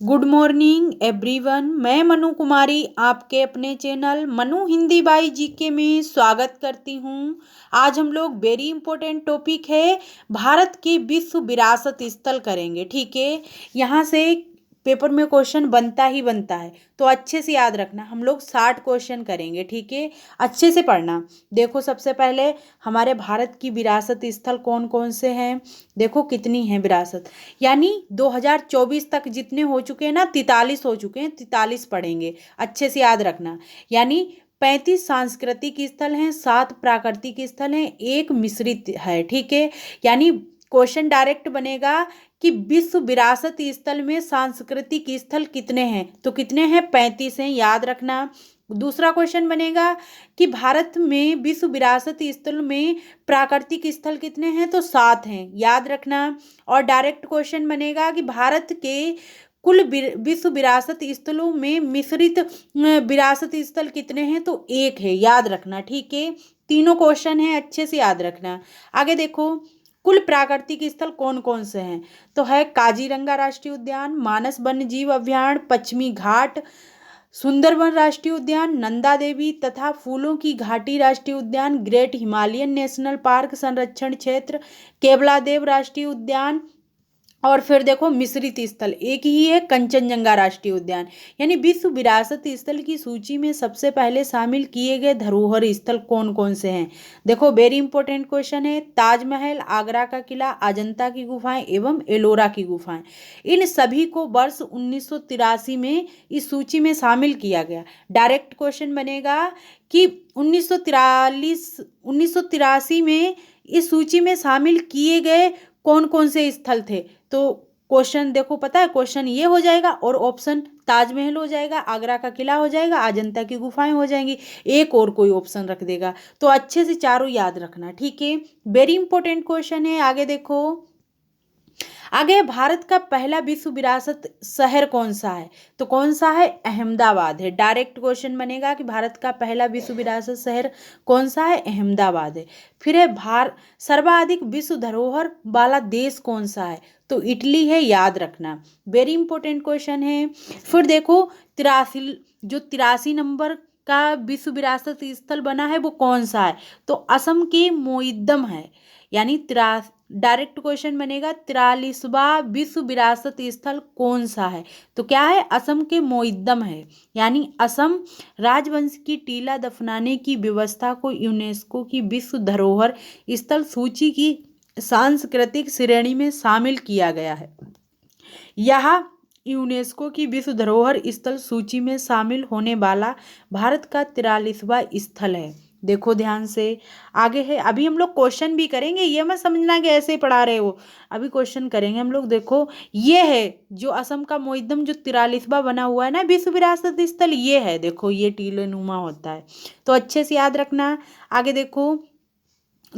Good morning everyone. मैं मनु कुमारी आपके अपने channel Manu Hindi by GK में स्वागत करती हूँ। आज हम लोग वेरी इंपॉर्टेंट टॉपिक है भारत के विश्व विरासत स्थल करेंगे। ठीक है, यहाँ से पेपर में क्वेश्चन बनता ही बनता है, तो अच्छे से याद रखना। हम लोग 60 क्वेश्चन करेंगे। ठीक है, अच्छे से पढ़ना। देखो, सबसे पहले हमारे भारत की विरासत स्थल कौन कौन से हैं। देखो कितनी है विरासत, यानी 2024 तक जितने हो चुके हैं ना, 43 हो चुके हैं। 43 पढ़ेंगे, अच्छे से याद रखना। यानी 35 सांस्कृतिक स्थल हैं, 7 प्राकृतिक स्थल हैं, 1 मिश्रित है। ठीक है, यानी क्वेश्चन डायरेक्ट बनेगा कि विश्व विरासत स्थल में सांस्कृतिक स्थल कितने हैं, तो कितने हैं, 35 हैं, याद रखना। दूसरा क्वेश्चन बनेगा कि भारत में विश्व विरासत स्थल में प्राकृतिक स्थल कितने हैं, तो 7 हैं, याद रखना। और डायरेक्ट क्वेश्चन बनेगा कि भारत के कुल विश्व विरासत स्थलों में मिश्रित विरासत स्थल कितने हैं, तो 1 है, याद रखना। ठीक है, तीनों क्वेश्चन हैं, अच्छे से याद रखना। आगे देखो, कुल प्राकृतिक स्थल कौन कौन से हैं, तो है काजीरंगा राष्ट्रीय उद्यान, मानस वन्यजीव अभयारण्य, पश्चिमी घाट, सुंदरबन राष्ट्रीय उद्यान, नंदा देवी तथा फूलों की घाटी राष्ट्रीय उद्यान, ग्रेट हिमालयन नेशनल पार्क संरक्षण क्षेत्र, केवलादेव राष्ट्रीय उद्यान। और फिर देखो मिश्रित स्थल एक ही है, कंचनजंगा राष्ट्रीय उद्यान। यानी विश्व विरासत स्थल की सूची में सबसे पहले शामिल किए गए धरोहर स्थल कौन कौन से हैं। देखो वेरी इंपॉर्टेंट क्वेश्चन है। ताजमहल, आगरा का किला, अजंता की गुफाएं एवं एलोरा की गुफाएं, इन सभी को वर्ष 1983 में इस सूची में शामिल किया गया। डायरेक्ट क्वेश्चन बनेगा कि 1983 में इस सूची में शामिल किए गए कौन कौन से स्थल थे। तो क्वेश्चन देखो, पता है क्वेश्चन ये हो जाएगा, और ऑप्शन ताजमहल हो जाएगा, आगरा का किला हो जाएगा, अजंता की गुफाएं हो जाएंगी, एक और कोई ऑप्शन रख देगा। तो अच्छे से चारों याद रखना। ठीक है, वेरी इंपॉर्टेंट क्वेश्चन है। आगे देखो, आगे भारत का पहला विश्व विरासत शहर कौन सा है, तो कौन सा है, अहमदाबाद है। डायरेक्ट क्वेश्चन बनेगा कि भारत का पहला विश्व विरासत शहर कौन सा है, अहमदाबाद है। फिर है सर्वाधिक विश्व धरोहर वाला देश कौन सा है, तो इटली है, याद रखना। वेरी इंपॉर्टेंट क्वेश्चन है। फिर देखो 83 नंबर का विश्व विरासत स्थल बना है वो कौन सा है, तो असम के मोइदम है। यानी डायरेक्ट क्वेश्चन बनेगा 43वां विश्व विरासत स्थल कौन सा है, तो क्या है, असम के मोइदम है। यानी असम राजवंश की टीला दफनाने की व्यवस्था को यूनेस्को की विश्व धरोहर स्थल सूची की सांस्कृतिक श्रेणी में शामिल किया गया है। यह यूनेस्को की विश्व धरोहर स्थल सूची में शामिल होने वाला भारत का 43वां स्थल है। देखो ध्यान से, आगे है। अभी हम लोग क्वेश्चन भी करेंगे, ये मत समझना कि ऐसे ही पढ़ा रहे हो, अभी क्वेश्चन करेंगे हम लोग। देखो ये है जो असम का मोइदम जो 43वां बना हुआ है ना विश्व विरासत स्थल, ये है। देखो ये टीले नुमा होता है, तो अच्छे से याद रखना। आगे देखो,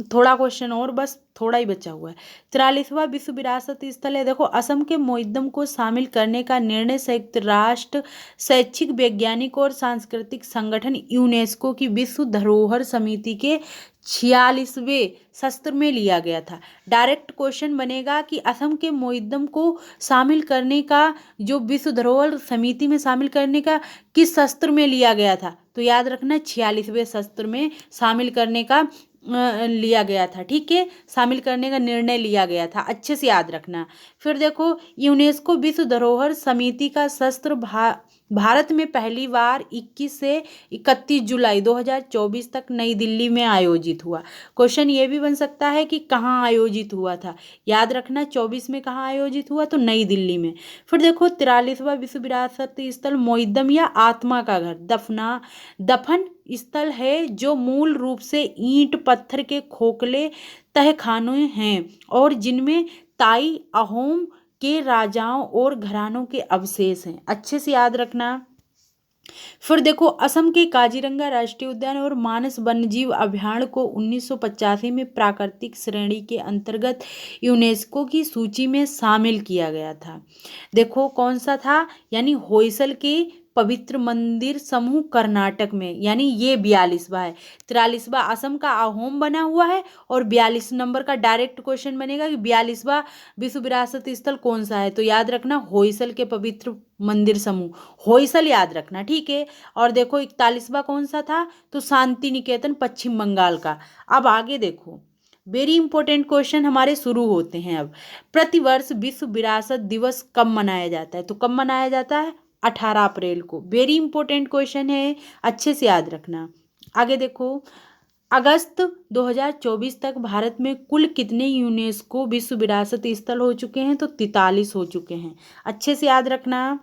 थोड़ा क्वेश्चन और, बस थोड़ा ही बचा हुआ है। 43वां विश्व विरासत स्थल है। देखो असम के मोइदम को शामिल करने का निर्णय संयुक्त राष्ट्र शैक्षिक, वैज्ञानिक और सांस्कृतिक संगठन यूनेस्को की विश्व धरोहर समिति के 46वें सत्र में लिया गया था। डायरेक्ट क्वेश्चन बनेगा कि असम के मोइदम को शामिल करने का, जो विश्व धरोहर समिति में शामिल करने का किस सत्र में लिया गया था, तो याद रखना 46वें सत्र में शामिल करने का लिया गया था। ठीक है, शामिल करने का निर्णय लिया गया था, अच्छे से याद रखना। फिर देखो यूनेस्को विश्व धरोहर समिति का सत्र भारत में पहली बार 21 से 31 जुलाई 2024 तक नई दिल्ली में आयोजित हुआ। क्वेश्चन ये भी बन सकता है कि कहाँ आयोजित हुआ था, याद रखना 24 में कहाँ आयोजित हुआ, तो नई दिल्ली में। फिर देखो 43वां विश्व विरासत स्थल मोइदम या आत्मा का घर दफन स्थल है, जो मूल रूप से ईंट पत्थर के खोखले तहखाने हैं और जिनमें ताई अहोम के राजाओं और घरानों के अवशेष हैं, अच्छे से याद रखना। फिर देखो असम के काजीरंगा राष्ट्रीय उद्यान और मानस वन्यजीव अभयारण्य को 1985 में प्राकृतिक श्रेणी के अंतर्गत यूनेस्को की सूची में शामिल किया गया था। देखो कौन सा था, यानी होयसल के पवित्र मंदिर समूह कर्नाटक में, यानी ये 42वां है। 43वां असम का अहोम बना हुआ है और 42 नंबर का डायरेक्ट क्वेश्चन बनेगा कि 42वां विश्व विरासत स्थल कौन सा है। तो याद रखना होयसल के पवित्र मंदिर समूह, होयसल याद रखना, ठीक है। और देखो 41वां कौन सा था, तो शांति निकेतन पश्चिम बंगाल का। अब आगे देखो, वेरी इंपॉर्टेंट क्वेश्चन हमारे शुरू होते हैं अब। प्रतिवर्ष विश्व विरासत दिवस कब मनाया जाता है, तो कब मनाया जाता है, 18 अप्रैल को। वेरी इंपॉर्टेंट क्वेश्चन है, अच्छे से याद रखना। आगे देखो, अगस्त 2024 तक भारत में कुल कितने यूनेस्को विश्व विरासत स्थल हो चुके हैं, तो 43 हो चुके हैं। अच्छे से याद रखना।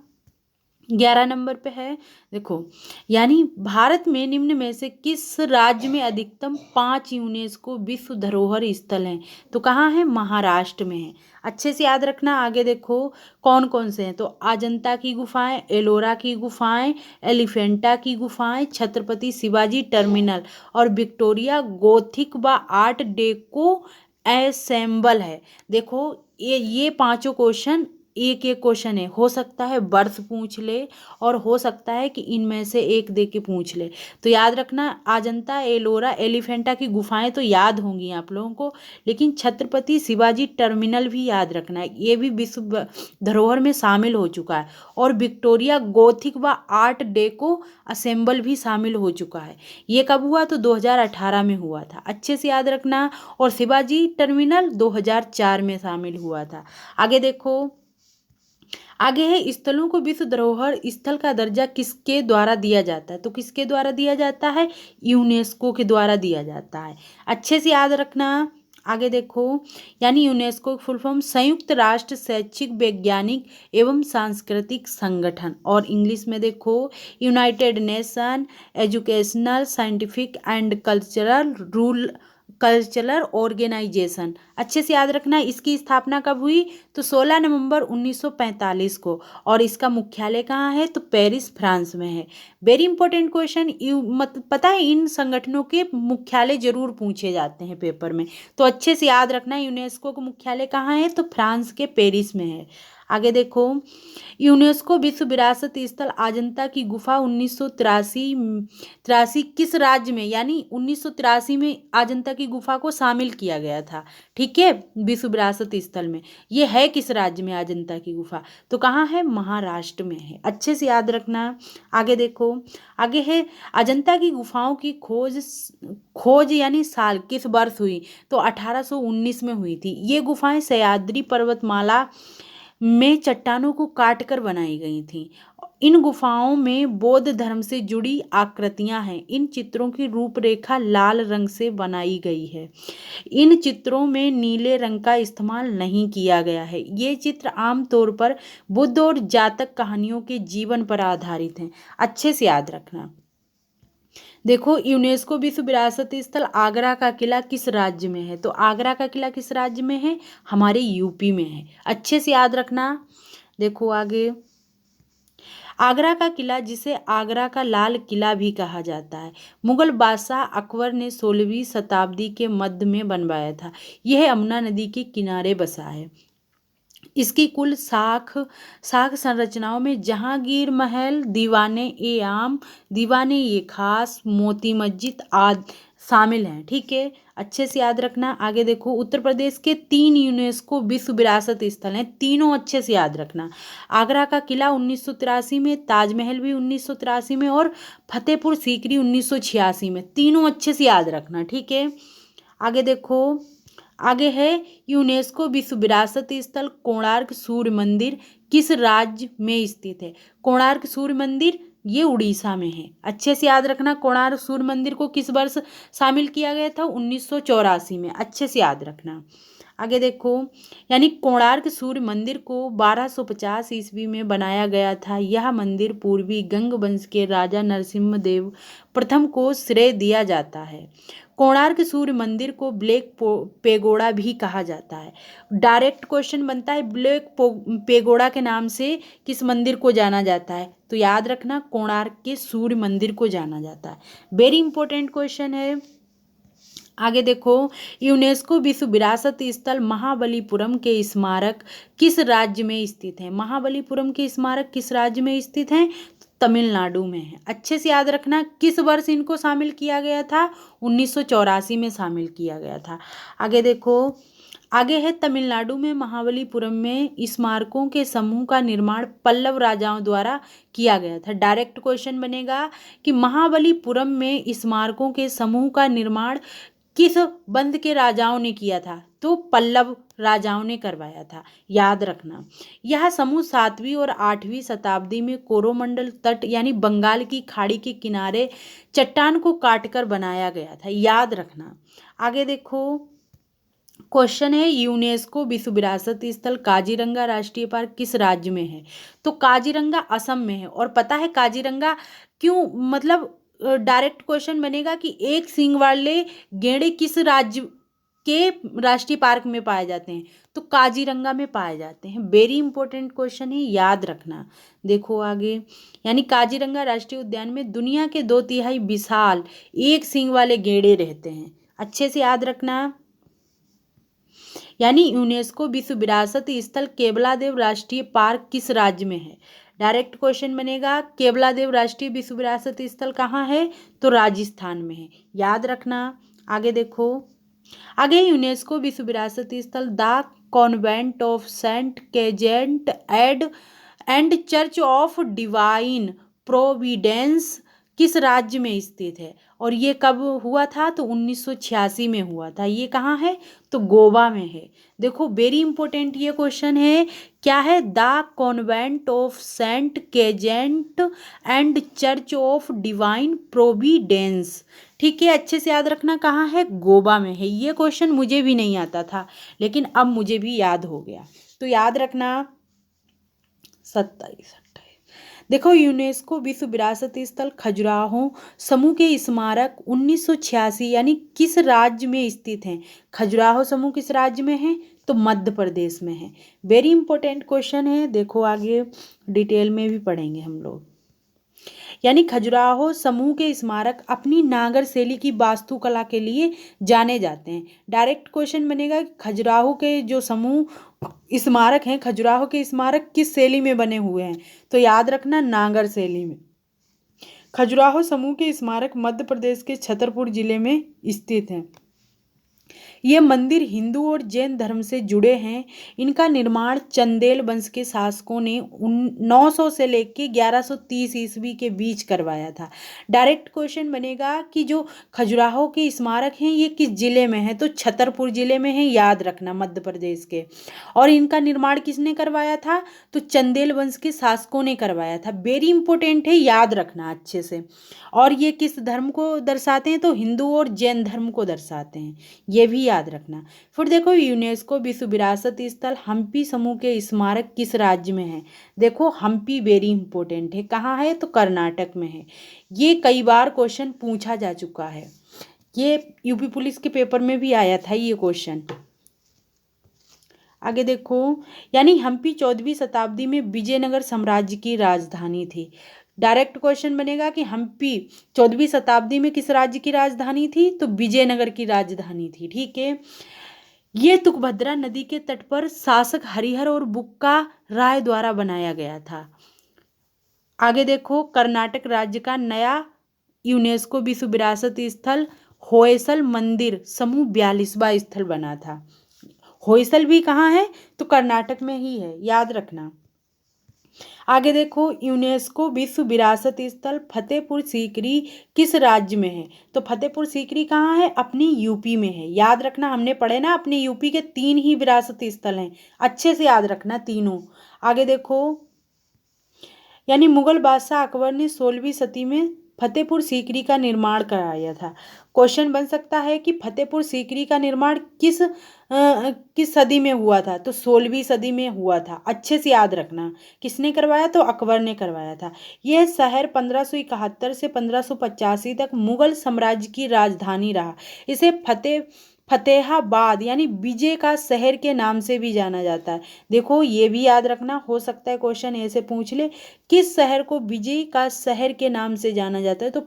11 नंबर पे है, देखो, यानी भारत में निम्न में से किस राज्य में अधिकतम 5 यूनेस्को विश्व धरोहर स्थल हैं, तो कहाँ है, महाराष्ट्र में है। अच्छे से याद रखना। आगे देखो कौन कौन से हैं, तो अजंता की गुफाएं, एलोरा की गुफाएं, एलिफेंटा की गुफाएं, छत्रपति शिवाजी टर्मिनल और विक्टोरिया गोथिक व आर्ट डेको एसेंबल है। देखो ये पांचों क्वेश्चन एक एक क्वेश्चन है, हो सकता है वर्ष पूछ ले और हो सकता है कि इनमें से एक दे के पूछ ले। तो याद रखना, अजंता, एलोरा, एलिफेंटा की गुफाएं तो याद होंगी आप लोगों को, लेकिन छत्रपति शिवाजी टर्मिनल भी याद रखना है, ये भी विश्व धरोहर में शामिल हो चुका है। और विक्टोरिया गोथिक व आर्ट डेको असेंबल भी शामिल हो चुका है। ये कब हुआ, तो 2018 में हुआ था। अच्छे से याद रखना। और शिवाजी टर्मिनल 2004 में शामिल हुआ था। आगे देखो, आगे है स्थलों को विश्व धरोहर स्थल का दर्जा किसके द्वारा दिया जाता है, तो किसके द्वारा दिया जाता है, यूनेस्को के द्वारा दिया जाता है। अच्छे से याद रखना। आगे देखो, यानी यूनेस्को की फुल फॉर्म संयुक्त राष्ट्र शैक्षिक वैज्ञानिक एवं सांस्कृतिक संगठन, और इंग्लिश में देखो United Nation Educational Scientific and Cultural Organisation. अच्छे से याद रखना। इसकी स्थापना कब हुई, तो 16 नवंबर 1945 को। और इसका मुख्यालय कहाँ है, तो पेरिस फ्रांस में है। वेरी इंपॉर्टेंट क्वेश्चन, पता है इन संगठनों के मुख्यालय जरूर पूछे जाते हैं पेपर में, तो अच्छे से याद रखना। यूनेस्को का मुख्यालय कहाँ है, तो फ्रांस के पेरिस में है। आगे देखो, यूनेस्को विश्व विरासत स्थल अजंता की गुफा 1983 किस राज्य में, यानी 1983 में अजंता की गुफा को शामिल किया गया था, ठीक है, विश्व विरासत स्थल में। ये है किस राज्य में अजंता की गुफा, तो कहाँ है, महाराष्ट्र में है। अच्छे से याद रखना। आगे देखो, आगे है अजंता की गुफाओं की खोज यानी साल किस वर्ष हुई, तो 1819 में हुई थी। ये गुफाएं सह्याद्री पर्वतमाला में चट्टानों को काटकर बनाई गई थीं। इन गुफाओं में बौद्ध धर्म से जुड़ी आकृतियां हैं। इन चित्रों की रूपरेखा लाल रंग से बनाई गई है। इन चित्रों में नीले रंग का इस्तेमाल नहीं किया गया है। ये चित्र आमतौर पर बुद्ध और जातक कहानियों के जीवन पर आधारित हैं। अच्छे से याद रखना। देखो, यूनेस्को विश्व विरासत स्थल आगरा का किला किस राज्य में है, तो आगरा का किला किस राज्य में है, हमारे यूपी में है। अच्छे से याद रखना। देखो आगे, आगरा का किला जिसे आगरा का लाल किला भी कहा जाता है, मुगल बादशाह अकबर ने 16वीं शताब्दी के मध्य में बनवाया था। यह यमुना नदी के किनारे बसा है। इसकी कुल साख संरचनाओं में जहांगीर महल, दीवाने ए आम, दीवाने ए खास, मोती मस्जिद आदि शामिल हैं, ठीक है। अच्छे से याद रखना। आगे देखो, उत्तर प्रदेश के 3 यूनेस्को विश्व विरासत स्थल हैं, तीनों अच्छे से याद रखना। आगरा का किला 1983 में, ताजमहल भी 1983 में और फतेहपुर सीकरी 1986 में, तीनों अच्छे से याद रखना, ठीक है। आगे देखो, आगे है यूनेस्को विश्व विरासत स्थल कोणार्क सूर्य मंदिर किस राज्य में स्थित है, कोणार्क सूर्य मंदिर ये उड़ीसा में है। अच्छे से याद रखना। कोणार्क सूर्य मंदिर को किस वर्ष शामिल किया गया था, 1984 में। अच्छे से याद रखना। आगे देखो, यानी कोणार्क सूर्य मंदिर को 1250 ईस्वी में बनाया गया था। यह मंदिर पूर्वी गंग वंश के राजा नरसिम्हदेव प्रथम को श्रेय दिया जाता है। कोणार्क सूर्य मंदिर को ब्लैक पेगोड़ा भी कहा जाता है। डायरेक्ट क्वेश्चन बनता है, ब्लैक पेगोड़ा के नाम से किस मंदिर को जाना जाता है, तो याद रखना कोणार्क के सूर्य मंदिर को जाना जाता है। वेरी इंपॉर्टेंट क्वेश्चन है। आगे देखो, यूनेस्को विश्व विरासत स्थल महाबलीपुरम के स्मारक किस राज्य में स्थित है, महाबलीपुरम के स्मारक किस राज्य में स्थित हैं, तमिलनाडु में है। अच्छे से याद रखना किस वर्ष इनको शामिल किया गया था, 1984 में शामिल किया गया था। आगे देखो, आगे है तमिलनाडु में महाबलीपुरम में स्मारकों के समूह का निर्माण पल्लव राजाओं द्वारा किया गया था। डायरेक्ट क्वेश्चन बनेगा कि महाबलीपुरम में स्मारकों के समूह का निर्माण किस बंद के राजाओं ने किया था, तो पल्लव राजाओं ने करवाया था। याद रखना यह समूह 7वीं और 8वीं शताब्दी में कोरोमंडल तट यानी बंगाल की खाड़ी के किनारे चट्टान को काटकर बनाया गया था। याद रखना। आगे देखो, क्वेश्चन है यूनेस्को विश्व विरासत स्थल काजीरंगा राष्ट्रीय पार्क किस राज्य में है, तो काजीरंगा असम में है। और पता है काजीरंगा क्यों, मतलब डायरेक्ट क्वेश्चन बनेगा कि एक सींग वाले गेंडे किस राज्य के राष्ट्रीय पार्क में पाए जाते हैं, तो काजीरंगा में पाए जाते हैं। वेरी इंपॉर्टेंट क्वेश्चन है, याद रखना। देखो आगे, यानी काजीरंगा राष्ट्रीय उद्यान में दुनिया के 2/3 विशाल एक सींग वाले गेंडे रहते हैं। अच्छे से याद रखना। यानी यूनेस्को विश्व विरासत स्थल केवलादेव राष्ट्रीय पार्क किस राज्य में है। डायरेक्ट क्वेश्चन बनेगा केवलादेव राष्ट्रीय विश्व विरासत स्थल कहाँ है, तो राजस्थान में है। याद रखना। आगे देखो, आगे यूनेस्को विश्व विरासत स्थल the Convent of Saint Cajetan and Church of Divine Providence किस राज्य में स्थित है, और ये कब हुआ था, तो 1986 में हुआ था। ये कहाँ है, तो गोवा में है। देखो वेरी इंपॉर्टेंट ये क्वेश्चन है, क्या है, the Convent of Saint Cajetan and Church of Divine Providence. ठीक है, अच्छे से याद रखना कहाँ है, गोवा में है। ये क्वेश्चन मुझे भी नहीं आता था, लेकिन अब मुझे भी याद हो गया, तो याद रखना। 27 देखो, यूनेस्को विश्व विरासत स्थल खजुराहो समूह के स्मारक 1986 यानी किस राज्य में स्थित हैं। खजुराहो समूह किस राज्य में है, तो मध्य प्रदेश में है। वेरी इंपॉर्टेंट क्वेश्चन है, देखो आगे डिटेल में भी पढ़ेंगे हम लोग। यानी खजुराहो समूह के स्मारक अपनी नागर शैली की वास्तुकला के लिए जाने जाते हैं। डायरेक्ट क्वेश्चन बनेगा कि खजुराहो के जो समूह स्मारक हैं, खजुराहो के स्मारक किस शैली में बने हुए हैं, तो याद रखना नागर शैली में। खजुराहो समूह के स्मारक मध्य प्रदेश के छतरपुर जिले में स्थित हैं। ये मंदिर हिंदू और जैन धर्म से जुड़े हैं। इनका निर्माण चंदेल वंश के शासकों ने 900 से लेकर 1130 ईस्वी के बीच करवाया था। डायरेक्ट क्वेश्चन बनेगा कि जो खजुराहो के स्मारक हैं ये किस जिले में है, तो छतरपुर जिले में है। याद रखना, मध्य प्रदेश के। और इनका निर्माण किसने करवाया था, तो चंदेल वंश के शासकों ने करवाया था। वेरी इंपॉर्टेंट है, याद रखना अच्छे से। और ये किस धर्म को दर्शाते हैं, तो हिंदू और जैन धर्म को दर्शाते हैं, ये भी याद रखना। फिर देखो, यूनेस्को विश्व विरासत स्थल हम्पी समूह के स्मारक किस राज्य में है। देखो हम्पी वेरी इंपॉर्टेंट है, कहाँ है, तो कर्नाटक में है। ये कई बार क्वेश्चन पूछा जा चुका है, ये यूपी पुलिस के पेपर में भी आया था ये क्वेश्चन। आगे देखो, यानी हम्पी 14वीं शताब्दी में विजयनगर साम्राज्य की राजधानी थी। डायरेक्ट क्वेश्चन बनेगा कि हम्पी 14वीं शताब्दी में किस राज्य की राजधानी थी, तो विजयनगर की राजधानी थी। ठीक है, ये तुंगभद्रा नदी के तट पर शासक हरिहर और बुक्का राय द्वारा बनाया गया था। आगे देखो, कर्नाटक राज्य का नया यूनेस्को विश्व विरासत स्थल होयसल मंदिर समूह 42वां स्थल बना था। होयसल भी कहाँ है, तो कर्नाटक में ही है, याद रखना। आगे देखो, यूनेस्को विश्व विरासत स्थल फतेहपुर सीकरी किस राज्य में है, तो फतेहपुर सीकरी कहाँ है, अपनी यूपी में है। याद रखना, हमने पढ़े ना अपनी यूपी के 3 ही विरासत स्थल हैं, अच्छे से याद रखना तीनों। आगे देखो, यानी मुगल बादशाह अकबर ने 16वीं सदी में फतेहपुर सीकरी का निर्माण कराया था। क्वेश्चन बन सकता है कि फतेहपुर सीकरी का निर्माण किस सदी में हुआ था, तो 16वीं सदी में हुआ था। अच्छे से याद रखना, किसने करवाया, तो अकबर ने करवाया था। यह शहर 1571 से 1585 तक मुगल साम्राज्य की राजधानी रहा। इसे फतेहाबाद यानी विजय का शहर के नाम से भी जाना जाता है। देखो ये भी याद रखना, हो सकता है क्वेश्चन ऐसे पूछ ले, किस शहर को विजय का शहर के नाम से जाना जाता है, तो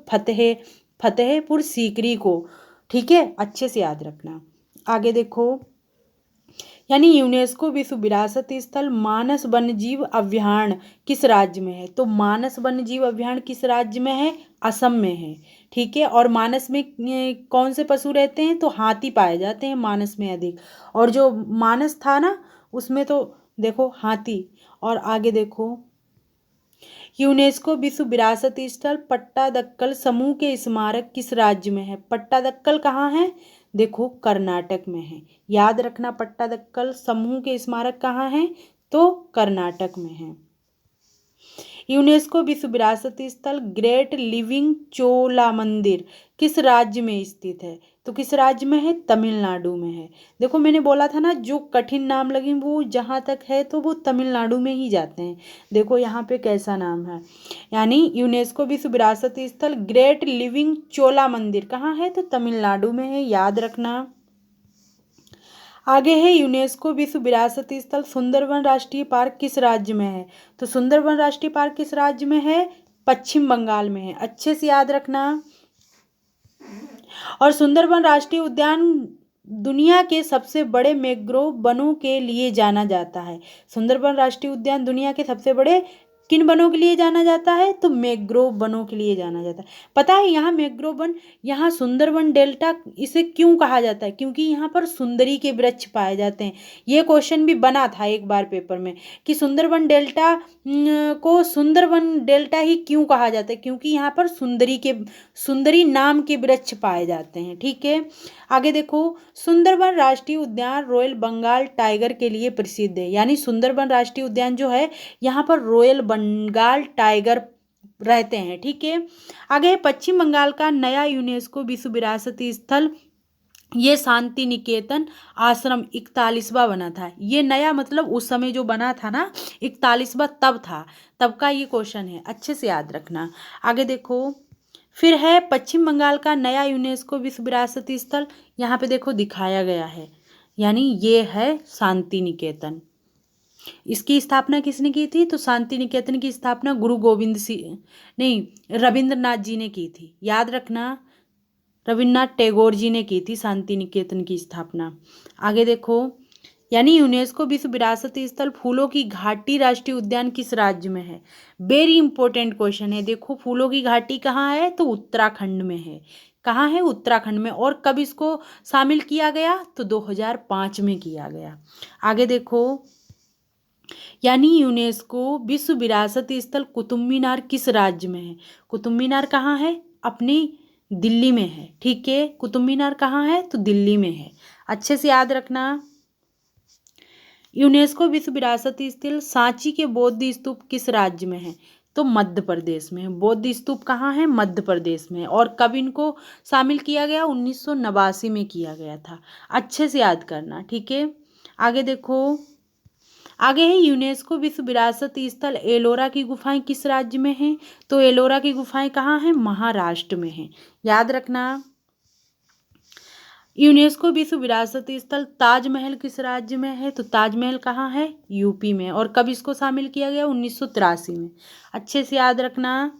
फतेहपुर सीकरी को। ठीक है, अच्छे से याद रखना। आगे देखो, यानी यूनेस्को विश्व विरासत स्थल मानस वन्यजीव अभयारण्य किस राज्य में है? तो मानस वन्यजीव अभयारण्य किस राज्य में है? असम में है। ठीक है, और मानस में कौन से पशु रहते हैं? तो हाथी पाए जाते हैं मानस में अधिक। और जो मानस था ना, उसमें तो देखो हाथी। और आगे देखो, यूनेस्को विश्व विरासत स्थल पट्टादक्कल समूह के स्मारक किस राज्य में है? पट्टादक्कल कहाँ है? देखो कर्नाटक में है। याद रखना, पट्टादक्कल समूह के स्मारक कहाँ हैं? तो कर्नाटक में है। यूनेस्को विश्व विरासत स्थल ग्रेट लिविंग चोला मंदिर किस राज्य में स्थित है? तो किस राज्य में है? तमिलनाडु में है। देखो मैंने बोला था ना, जो कठिन नाम लगे वो जहाँ तक है तो वो तमिलनाडु में ही जाते हैं। देखो यहाँ पे कैसा नाम है, यानी यूनेस्को विश्व विरासत स्थल ग्रेट लिविंग चोला मंदिर कहाँ है? तो तमिलनाडु में है, याद रखना। आगे है यूनेस्को विश्व विरासत स्थल सुंदरवन राष्ट्रीय पार्क किस राज्य में है? तो सुंदरवन राष्ट्रीय पार्क किस राज्य में है? पश्चिम बंगाल में है। अच्छे से याद रखना। और सुंदरवन राष्ट्रीय उद्यान दुनिया के सबसे बड़े मैंग्रोव वनों के लिए जाना जाता है। सुंदरवन राष्ट्रीय उद्यान दुनिया के सबसे बड़े किन वनों के लिए जाना जाता है? तो मैंग्रोव वनों के लिए जाना जाता है। पता है यहाँ मैंग्रोव वन, यहाँ सुंदरवन डेल्टा इसे क्यों कहा जाता है? क्योंकि यहाँ पर सुंदरी के वृक्ष पाए जाते हैं। ये क्वेश्चन भी बना था एक बार पेपर में कि सुंदरवन डेल्टा को सुंदरवन डेल्टा ही क्यों कहा जाता है? क्योंकि यहाँ पर सुंदरी नाम के वृक्ष पाए जाते हैं। ठीक है, आगे देखो, सुंदरवन राष्ट्रीय उद्यान रॉयल बंगाल टाइगर के लिए प्रसिद्ध है। यानी सुंदरवन राष्ट्रीय उद्यान जो है, यहाँ पर रॉयल बंगाल टाइगर रहते हैं। ठीक है, आगे पश्चिम बंगाल का नया यूनेस्को विश्व विरासत स्थल ये शांति निकेतन आश्रम 41वां बना था। ये नया मतलब उस समय जो बना था ना 41वां तब था, तब का ये क्वेश्चन है, अच्छे से याद रखना। आगे देखो, फिर है पश्चिम बंगाल का नया यूनेस्को विश्व विरासत स्थल, यहाँ पे देखो दिखाया गया है, यानी ये है शांति निकेतन। इसकी स्थापना किसने की थी? तो शांति निकेतन की स्थापना गुरु गोविंद सिंह नहीं, रविंद्रनाथ जी ने की थी। याद रखना, रविन्द्रनाथ टैगोर जी ने की थी शांति निकेतन की स्थापना। आगे देखो, यानी यूनेस्को विश्व विरासत स्थल फूलों की घाटी राष्ट्रीय उद्यान किस राज्य में है? वेरी इंपॉर्टेंट क्वेश्चन है। देखो फूलों की घाटी कहाँ है? तो उत्तराखंड में है। कहाँ है? उत्तराखंड में। और कब इसको शामिल किया गया? तो 2005 में किया गया। आगे देखो, यानी यूनेस्को विश्व विरासत स्थल कुतुब मीनार किस राज्य में है? कुतुब मीनार कहाँ है? अपनी दिल्ली में है। ठीक है, कुतुब मीनार कहाँ है? तो दिल्ली में है। अच्छे से याद रखना। यूनेस्को विश्व विरासत स्थल सांची के बौद्ध स्तूप किस राज्य में है? तो मध्य प्रदेश में है। बौद्ध स्तूप कहाँ है? मध्य प्रदेश में। और कब इनको शामिल किया गया? 1989 में किया गया था। अच्छे से याद करना। ठीक है, आगे देखो, आगे है यूनेस्को विश्व विरासत स्थल एलोरा की गुफाएं किस राज्य में हैं? तो एलोरा की गुफाएं कहाँ हैं? महाराष्ट्र में हैं। याद रखना। यूनेस्को विश्व विरासत स्थल ताजमहल किस राज्य में है? तो ताजमहल कहाँ है? यूपी में। और कब इसको शामिल किया गया? 1983 में। अच्छे से याद रखना।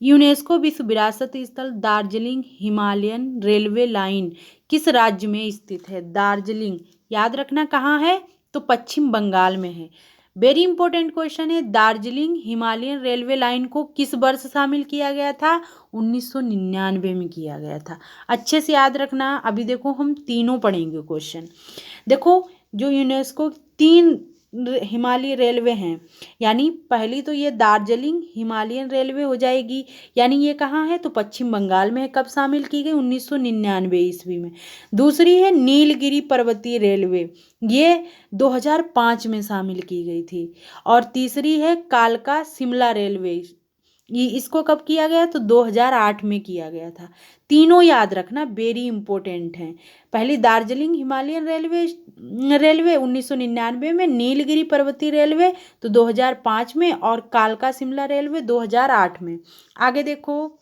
यूनेस्को विश्व विरासत स्थल दार्जिलिंग हिमालयन रेलवे लाइन किस राज्य में स्थित है? दार्जिलिंग, याद रखना कहाँ है? तो पश्चिम बंगाल में है। वेरी इंपॉर्टेंट क्वेश्चन है। दार्जिलिंग हिमालयन रेलवे लाइन को किस वर्ष शामिल किया गया था? 1999 में किया गया था। अच्छे से याद रखना। अभी देखो हम तीनों पढ़ेंगे क्वेश्चन। देखो जो यूनेस्को 3 हिमालय रेलवे हैं, यानी पहली तो ये दार्जिलिंग हिमालयन रेलवे हो जाएगी, यानी ये कहाँ है? तो पश्चिम बंगाल में है। कब शामिल की गई? 1999 ईस्वी में। दूसरी है नीलगिरी पर्वतीय रेलवे, ये 2005 में शामिल की गई थी। और तीसरी है कालका शिमला रेलवे, ये इसको कब किया गया? तो 2008 में किया गया था। तीनों याद रखना, वेरी इंपॉर्टेंट हैं। पहली दार्जिलिंग हिमालयन रेलवे 1999 में, नीलगिरी पर्वतीय रेलवे तो 2005 में, और कालका शिमला रेलवे 2008 में। आगे देखो,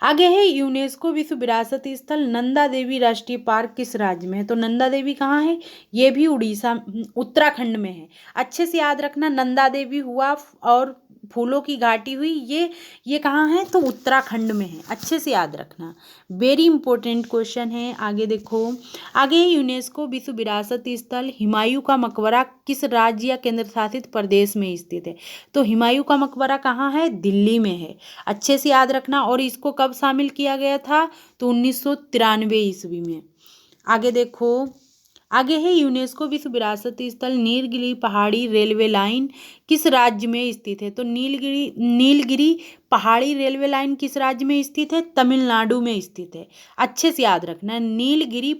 आगे है यूनेस्को विश्व विरासत स्थल नंदा देवी राष्ट्रीय पार्क किस राज्य में है? तो नंदा देवी कहाँ है? ये भी उड़ीसा उत्तराखंड में है। अच्छे से याद रखना, नंदा देवी हुआ और फूलों की घाटी हुई, ये कहाँ है? तो उत्तराखंड में है, अच्छे से याद रखना, वेरी इंपॉर्टेंट क्वेश्चन है। आगे देखो, आगे यूनेस्को विश्व विरासत स्थल हुमायूं का मकबरा किस राज्य या केंद्र शासित प्रदेश में स्थित है? तो हुमायूं का मकबरा कहाँ है? दिल्ली में है, अच्छे से याद रखना। और इसको कब शामिल किया गया था? तो 1993 ईस्वी में। आगे देखो, आगे है यूनेस्को विश्व विरासत स्थल नीलगिरी पहाड़ी रेलवे लाइन किस राज्य में स्थित है? तो नीलगिरी पहाड़ी रेलवे लाइन किस राज्य में स्थित है? तमिलनाडु में स्थित है, अच्छे से याद रखना। नीलगिरी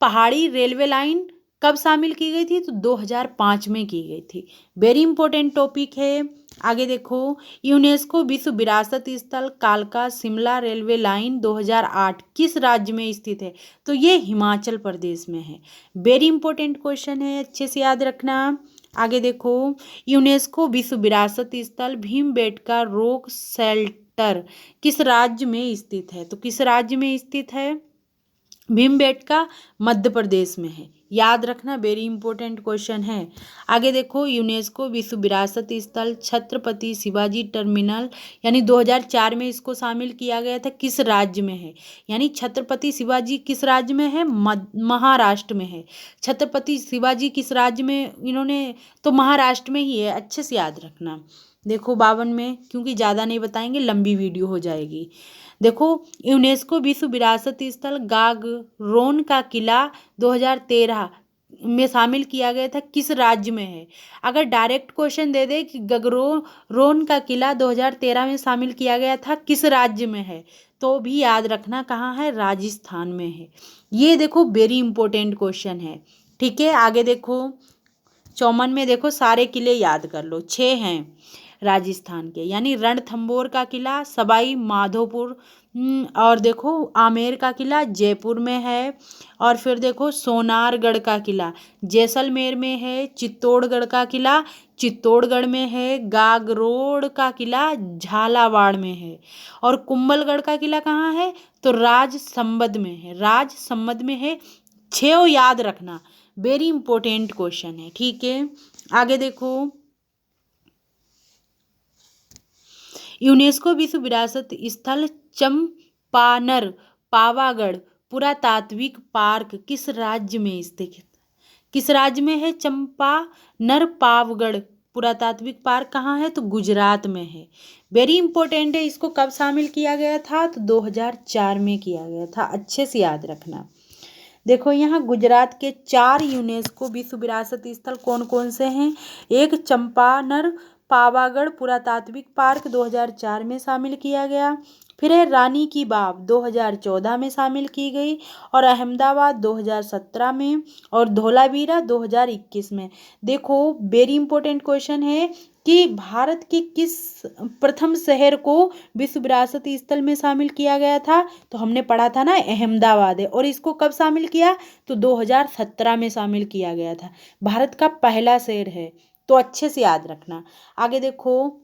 पहाड़ी रेलवे लाइन कब शामिल की गई थी? तो 2005 में की गई थी, वेरी इंपॉर्टेंट टॉपिक है। आगे देखो, यूनेस्को विश्व विरासत स्थल कालका शिमला रेलवे लाइन 2008 किस राज्य में स्थित है? तो ये हिमाचल प्रदेश में है, वेरी इंपॉर्टेंट क्वेश्चन है, अच्छे से याद रखना। आगे देखो, यूनेस्को विश्व विरासत स्थल भीमबेटका रॉक शेल्टर किस राज्य में स्थित है? तो किस राज्य में स्थित है? भीमबेटका मध्य प्रदेश में है, याद रखना, वेरी इंपॉर्टेंट क्वेश्चन है। आगे देखो, यूनेस्को विश्व विरासत स्थल छत्रपति शिवाजी टर्मिनल यानी 2004 में इसको शामिल किया गया था, किस राज्य में है? यानी छत्रपति शिवाजी किस राज्य में है? महाराष्ट्र में है। छत्रपति शिवाजी किस राज्य में इन्होंने? तो महाराष्ट्र में ही है, अच्छे से याद रखना। देखो 52 में, क्योंकि ज़्यादा नहीं बताएंगे, लंबी वीडियो हो जाएगी। देखो, यूनेस्को विश्व विरासत स्थल गागरोन का किला 2013 में शामिल किया गया था, किस राज्य में है? अगर डायरेक्ट क्वेश्चन दे दे कि गगरोन का किला 2013 में शामिल किया गया था, किस राज्य में है, तो भी याद रखना कहाँ है? राजस्थान में है। ये देखो वेरी इंपॉर्टेंट क्वेश्चन है, ठीक है। आगे देखो, 54 में देखो, सारे किले याद कर लो, 6 हैं राजस्थान के, यानी रणथंभौर का किला सवाई माधोपुर, और देखो आमेर का किला जयपुर में है, और फिर देखो सोनारगढ़ का किला जैसलमेर में है, चित्तौड़गढ़ का किला चित्तौड़गढ़ में है, गागरोड का किला झालावाड़ में है, और कुंभलगढ़ का किला कहाँ है? तो राजसमंद में है, राजसमंद में है। 6 याद रखना, वेरी इंपॉर्टेंट क्वेश्चन है, ठीक है। आगे देखो, यूनेस्को विश्व विरासत स्थल चंपानर पावागढ़ पुरातात्विक पार्क किस राज्य में स्थित है? किस राज्य में है चंपानर पावगढ़ पुरातात्विक पार्क? कहाँ है? तो गुजरात में है, वेरी इंपॉर्टेंट है। इसको कब शामिल किया गया था? तो 2004 में किया गया था, अच्छे से याद रखना। देखो, यहाँ गुजरात के 4 यूनेस्को विश्व विरासत स्थल कौन कौन से हैं? एक चंपानर पावागढ़ पुरातात्विक पार्क 2004 में शामिल किया गया, फिर है रानी की बाव 2014 में शामिल की गई, और अहमदाबाद 2017 में, और धौलावीरा 2021 में। देखो वेरी इंपॉर्टेंट क्वेश्चन है कि भारत के किस प्रथम शहर को विश्व विरासत स्थल में शामिल किया गया था? तो हमने पढ़ा था ना, अहमदाबाद है। और इसको कब शामिल किया? तो 2017 में शामिल किया गया था, भारत का पहला शहर है, तो अच्छे से याद रखना। आगे देखो,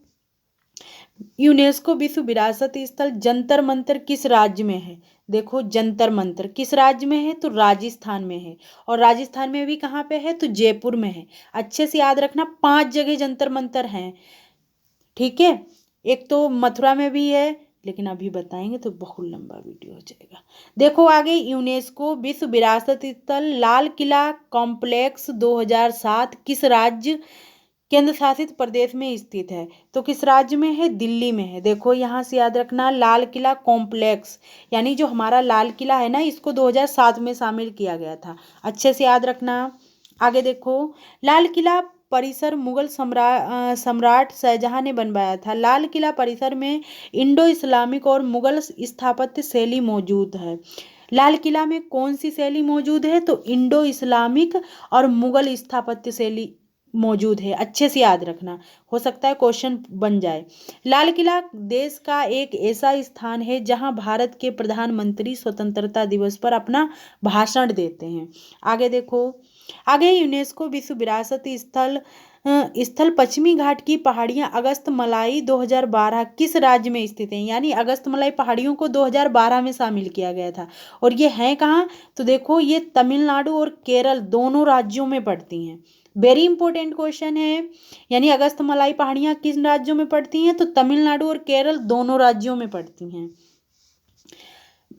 यूनेस्को विश्व विरासत स्थल जंतर मंतर किस राज्य में है? देखो जंतर मंतर किस राज्य में है? तो राजस्थान में है, और राजस्थान में भी कहाँ पे है? तो जयपुर में है, अच्छे से याद रखना। 5 जगह जंतर मंतर हैं, ठीक है। एक तो मथुरा में भी है, लेकिन अभी बताएंगे तो बहुत लंबा वीडियो हो जाएगा। देखो आगे, यूनेस्को विश्व विरासत स्थल लाल किला कॉम्प्लेक्स 2007 किस राज्य केंद्र शासित प्रदेश में स्थित है? तो किस राज्य में है? दिल्ली में है। देखो यहाँ से याद रखना, लाल किला कॉम्प्लेक्स यानी जो हमारा लाल किला है ना, इसको 2007 में शामिल किया गया था, अच्छे से याद रखना। आगे देखो, लाल किला परिसर मुगल सम्राट शाहजहां ने बनवाया था। लाल किला परिसर में इंडो इस्लामिक और मुगल स्थापत्य शैली मौजूद है। लाल किला में कौन सी शैली मौजूद है? तो इंडो इस्लामिक और मुगल स्थापत्य शैली मौजूद है, अच्छे से याद रखना, हो सकता है क्वेश्चन बन जाए। लाल किला देश का एक ऐसा स्थान है जहां भारत के प्रधानमंत्री स्वतंत्रता दिवस पर अपना भाषण देते हैं। आगे देखो, आगे यूनेस्को विश्व विरासत स्थल पश्चिमी घाट की पहाड़ियां अगस्तमलाई 2012 किस राज्य में स्थित हैं? यानी अगस्तमलाई पहाड़ियों को 2012 में शामिल किया गया था, और ये हैं कहाँ? तो देखो ये तमिलनाडु और केरल दोनों राज्यों में पड़ती हैं, वेरी इंपॉर्टेंट क्वेश्चन है। यानी अगस्थमालाई पहाड़ियाँ किस राज्यों में पड़ती हैं? तो तमिलनाडु और केरल दोनों राज्यों में पड़ती हैं।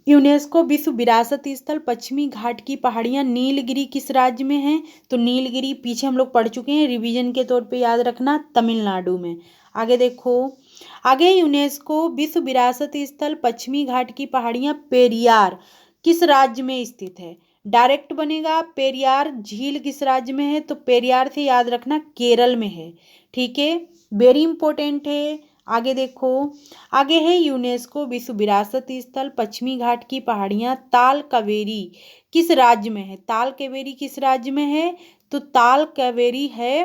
यूनेस्को विश्व विरासत स्थल पश्चिमी घाट की पहाड़ियाँ नीलगिरी किस राज्य में है? तो नीलगिरी पीछे हम लोग पढ़ चुके हैं, रिवीजन के तौर पे याद रखना, तमिलनाडु में। आगे देखो, आगे यूनेस्को विश्व विरासत स्थल पश्चिमी घाट की पहाड़ियाँ पेरियार किस राज्य में स्थित है? डायरेक्ट बनेगा, पेरियार झील किस राज्य में है? तो पेरियार से याद रखना केरल में है। ठीक है, वेरी इंपॉर्टेंट है। आगे देखो, आगे है यूनेस्को विश्व विरासत स्थल पश्चिमी घाट की पहाड़ियाँ ताल कावेरी किस राज्य में है? ताल कावेरी किस राज्य में है? तो ताल कावेरी है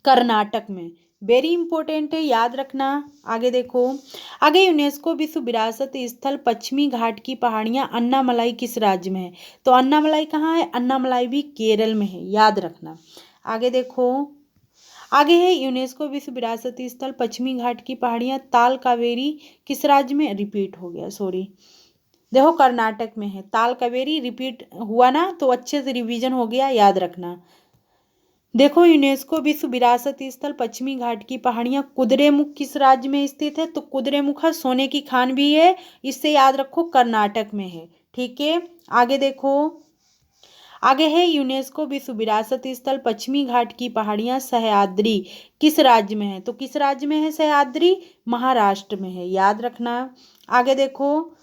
कर्नाटक में। वेरी इंपॉर्टेंट है, याद रखना। आगे देखो, आगे यूनेस्को विश्व विरासत स्थल पश्चिमी घाट की पहाड़ियाँ अन्नामलाई किस राज्य में है? तो अन्नामलाई कहाँ है? अन्नामलाई भी केरल में है, याद रखना। आगे देखो, आगे है यूनेस्को विश्व विरासत स्थल पश्चिमी घाट की पहाड़ियाँ ताल कावेरी किस राज्य में? रिपीट हो गया, सॉरी, देखो कर्नाटक में है। ताल कावेरी रिपीट हुआ ना, तो अच्छे से रिवीजन हो गया, याद रखना। देखो, यूनेस्को विश्व विरासत स्थल पश्चिमी घाट की पहाड़ियाँ कुद्रेमुख किस राज्य में स्थित है? तो कुद्रेमुख सोने की खान भी है, इससे याद रखो कर्नाटक में है। ठीक है, आगे देखो, आगे है यूनेस्को विश्व विरासत स्थल पश्चिमी घाट की पहाड़ियाँ सह्याद्री किस राज्य में है? तो किस राज्य में है सह्याद्री? महाराष्ट्र में है, याद रखना। आगे देखो,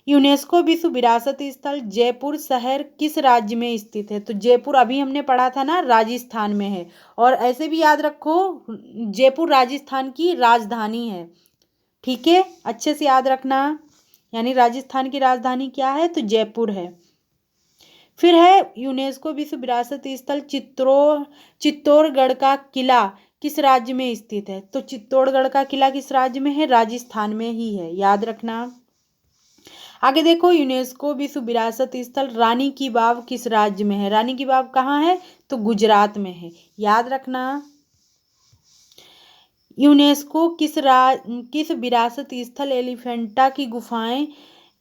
यूनेस्को विश्व विरासत स्थल जयपुर शहर किस राज्य में स्थित है? तो जयपुर अभी हमने पढ़ा था ना, राजस्थान में है। और ऐसे भी याद रखो, जयपुर राजस्थान की राजधानी है। ठीक है, अच्छे से याद रखना। यानी राजस्थान की राजधानी क्या है? तो जयपुर है। फिर है यूनेस्को विश्व विरासत स्थल चित्तौड़गढ़ का किला किस राज्य में स्थित है? तो चित्तौड़गढ़ का किला किस राज्य में है? राजस्थान में ही है, याद रखना। आगे देखो, यूनेस्को विश्व विरासत स्थल रानी की वाव किस राज्य में है? रानी की वाव कहाँ है? तो गुजरात में है, याद रखना। यूनेस्को किस विरासत स्थल एलिफेंटा की गुफाएं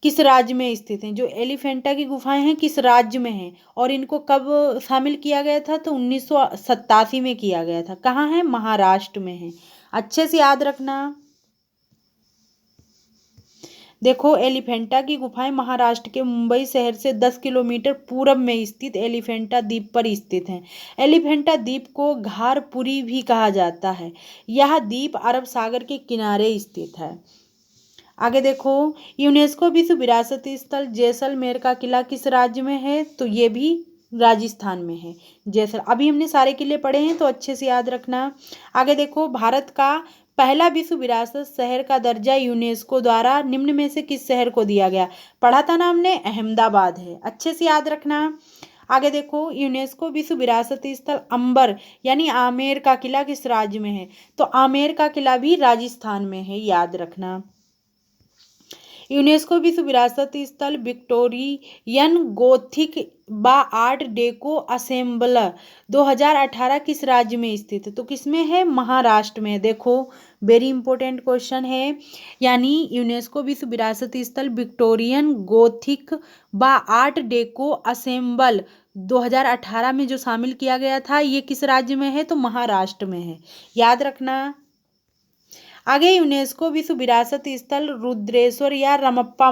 किस राज्य में स्थित हैं? जो एलिफेंटा की गुफाएं हैं किस राज्य में हैं? और इनको कब शामिल किया गया था? तो 1987 में किया गया था। कहाँ है? महाराष्ट्र में है, अच्छे से याद रखना। देखो, एलिफेंटा की गुफाएं महाराष्ट्र के मुंबई शहर से 10 किलोमीटर पूर्व में स्थित एलिफेंटा द्वीप पर स्थित हैं। एलिफेंटा द्वीप को घारपुरी भी कहा जाता है। यह द्वीप अरब सागर के किनारे स्थित है। आगे देखो, यूनेस्को विश्व विरासत स्थल जैसलमेर का किला किस राज्य में है? तो ये भी राजस्थान में है। अभी हमने सारे किले पढ़े हैं, तो अच्छे से याद रखना। आगे देखो, भारत का पहला विश्व विरासत शहर का दर्जा यूनेस्को द्वारा निम्न में से किस शहर को दिया गया? पढ़ा था ना हमने, अहमदाबाद है, अच्छे से याद रखना। आगे देखो, यूनेस्को विश्व विरासत स्थल अंबर यानी आमेर का किला किस राज्य में है? तो आमेर का किला भी राजस्थान में है, याद रखना। यूनेस्को विश्व विरासत स्थल विक्टोरियन गोथिक व आर्ट डेको असेंबल 2018 किस राज्य में स्थित है? तो किसमें है? महाराष्ट्र में। देखो, वेरी इंपॉर्टेंट क्वेश्चन है। यानी यूनेस्को विश्व विरासत स्थल विक्टोरियन गोथिक व आर्ट डेको असेंबल 2018 में जो शामिल किया गया था, ये किस राज्य में है? तो महाराष्ट्र में है, याद रखना। आगे, यूनेस्को विश्व विरासत स्थल रुद्रेश्वर या रमप्पा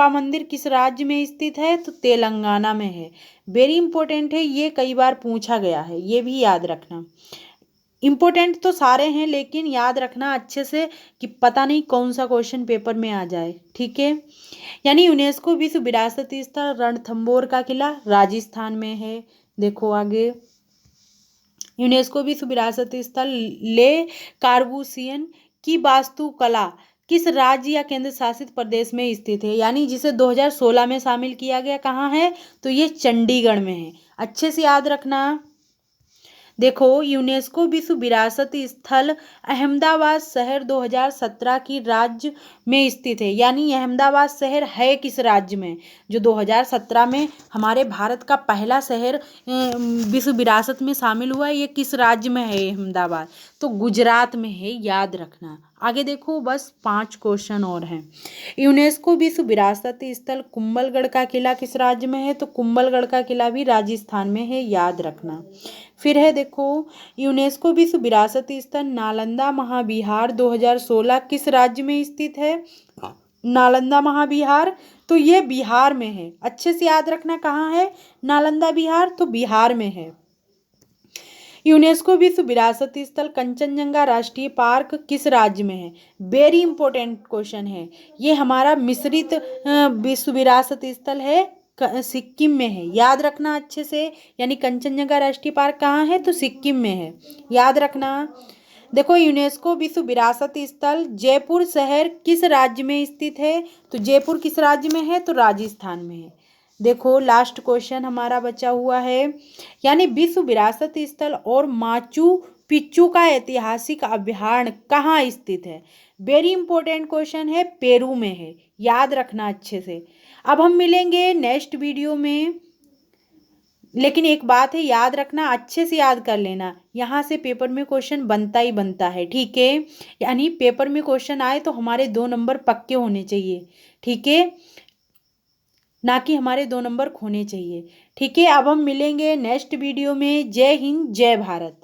मंदिर किस राज्य में स्थित है? तो तेलंगाना में है। वेरी इंपॉर्टेंट है, ये कई बार पूछा गया है, ये भी याद रखना। इंपॉर्टेंट तो सारे हैं, लेकिन याद रखना अच्छे से कि पता नहीं कौन सा क्वेश्चन पेपर में आ जाए। ठीक है, यानी यूनेस्को विश्व विरासत स्थल रणथंबोर का किला राजस्थान में है। देखो आगे, यूनेस्को विश्व विरासत स्थल ले कार्बूसियन की वास्तुकला किस राज्य या केंद्र शासित प्रदेश में स्थित है? यानी जिसे 2016 में शामिल किया गया, कहाँ है? तो ये चंडीगढ़ में है, अच्छे से याद रखना। देखो, यूनेस्को विश्व विरासत स्थल अहमदाबाद शहर 2017 की राज्य में स्थित है। यानी अहमदाबाद शहर है किस राज्य में? जो 2017 में हमारे भारत का पहला शहर विश्व विरासत में शामिल हुआ है, ये किस राज्य में है अहमदाबाद? तो गुजरात में है, याद रखना। आगे देखो, बस 5 क्वेश्चन और हैं। यूनेस्को विश्व विरासत स्थल कुंभलगढ़ का किला किस राज्य में है? तो कुंभलगढ़ का किला भी राजस्थान में है, याद रखना। फिर है देखो, यूनेस्को विश्व विरासत स्थल नालंदा महाविहार 2016 किस राज्य में स्थित है? नालंदा महाविहार, तो ये बिहार में है। अच्छे से याद रखना कहाँ है नालंदा विहार, तो बिहार में है। यूनेस्को विश्व विरासत स्थल कंचनजंगा राष्ट्रीय पार्क किस राज्य में है? वेरी इंपॉर्टेंट क्वेश्चन है ये, हमारा मिश्रित विश्व विरासत स्थल है, सिक्किम में है, याद रखना अच्छे से। यानी कंचनजंगा राष्ट्रीय पार्क कहाँ है? तो सिक्किम में है, याद रखना। देखो, यूनेस्को विश्व विरासत स्थल जयपुर शहर किस राज्य में स्थित है? तो जयपुर किस राज्य में है? तो राजस्थान में है। देखो, लास्ट क्वेश्चन हमारा बचा हुआ है, यानी विश्व विरासत स्थल और माचू पिच्चू का ऐतिहासिक अभ्यारण्य कहाँ स्थित है? वेरी इंपॉर्टेंट क्वेश्चन है, पेरू में है, याद रखना अच्छे से। अब हम मिलेंगे नेक्स्ट वीडियो में, लेकिन एक बात है, याद रखना, अच्छे से याद कर लेना, यहाँ से पेपर में क्वेश्चन बनता ही बनता है, ठीक है। यानी पेपर में क्वेश्चन आए तो हमारे 2 नंबर पक्के होने चाहिए, ठीक है, ना कि हमारे 2 नंबर खोने चाहिए, ठीक है। अब हम मिलेंगे नेक्स्ट वीडियो में। जय हिंद, जय भारत।